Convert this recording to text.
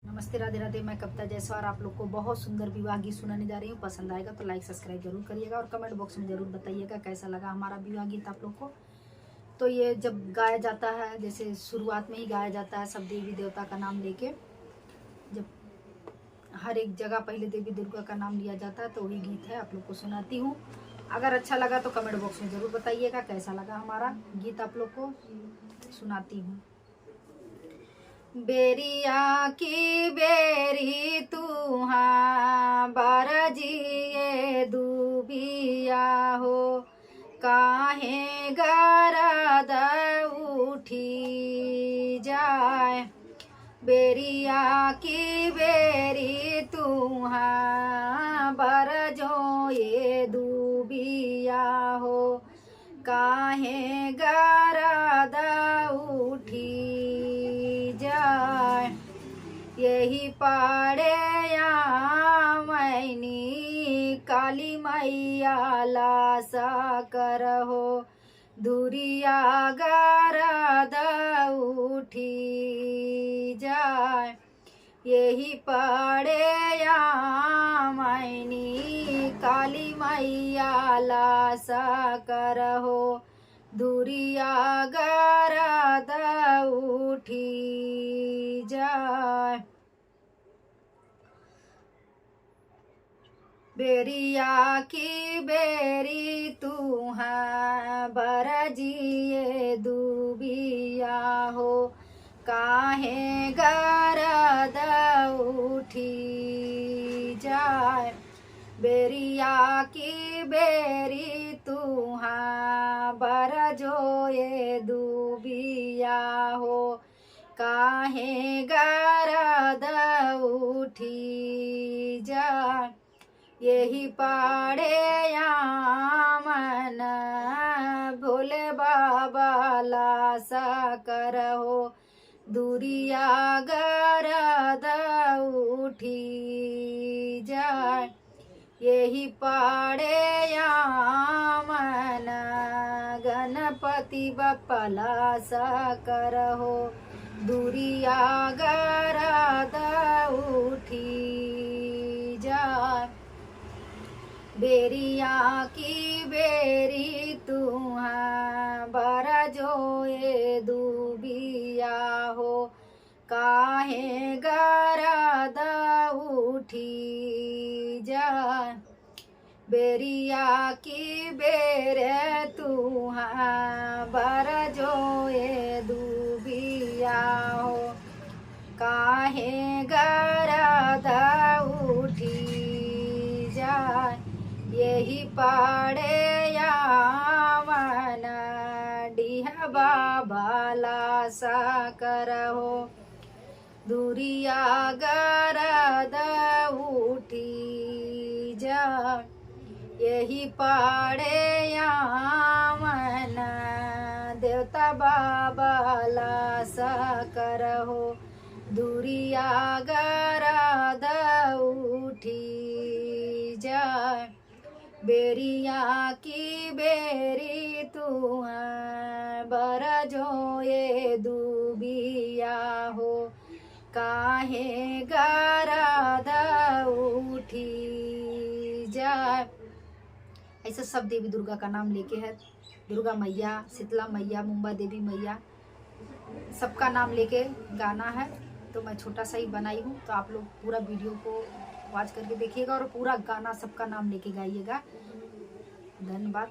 नमस्ते, राधे राधे। मैं कविता जायसवाल आप लोग को बहुत सुंदर विवाह गीत सुनाने जा रही हूँ। पसंद आएगा तो लाइक सब्सक्राइब जरूर करिएगा और कमेंट बॉक्स में जरूर बताइएगा कैसा लगा हमारा विवाह गीत आप लोग को। तो ये जब गाया जाता है, जैसे शुरुआत में ही गाया जाता है सब देवी देवता का नाम लेके, जब हर एक जगह पहले देवी दुर्गा का नाम लिया जाता है तो वही गीत है, आप लोग को सुनाती हूँ। अगर अच्छा लगा तो कमेंट बॉक्स में ज़रूर बताइएगा कैसा लगा हमारा गीत, आप लोग को सुनाती हूँ। बेरिया की बेरी तुहा बारजिए दुबिया हो, काहे गरद उठी जाए। बेरिया की बेरी तुहा बरजो ये दुबिया हो, काहे गरद उठी जाए। यही पाड़े या मैनी काली मैया लासा करहो, दुरिया गरद उठी जाए। यही पड़े या मैनी काली मैया लासा करहो, दुरिया गरद उठी जाए। बेरिया की बेरी तुहा बरजिए दुबिया हो, काहे गरद उठी जाए। बेरिया की बेरी तुहा बरजो ये दुबिया हो, काहे गरद उठी जाए। यही पाड़े या मन भोले बाबा लासा करहो, दुरिया गरद उठी जाए। यही पाड़े या मन गणपति बप्पा लासा करहो, दुरिया गरद उठी जाए। बेरिया की बेरी तुहा बरजो ये दुबिया हो, काहे गरद उठी जाए। बेरिया की बेरे तुहा बरजो ये दुबिया हो, काहे गरद उठी जाए। यही पाड़े या मन डीह बाबा लासा करहो, दुरिया गरद उठी जाए। यही पाड़े या मन देवता बाबा लासा करहो, दुरिया गरद उठी जाए। बेरिया की बेरी तुहा बरजो ये दुबिया हो, काहे गरद उठी जाए। ऐसा सब देवी दुर्गा का नाम लेके है, दुर्गा मैया, शीतला मैया, मुंबा देवी मैया, सबका नाम लेके गाना है। तो मैं छोटा सा ही बनाई हूँ, तो आप लोग पूरा वीडियो को वॉच करके देखिएगा और पूरा गाना सबका नाम लेके गाइएगा। धन्यवाद।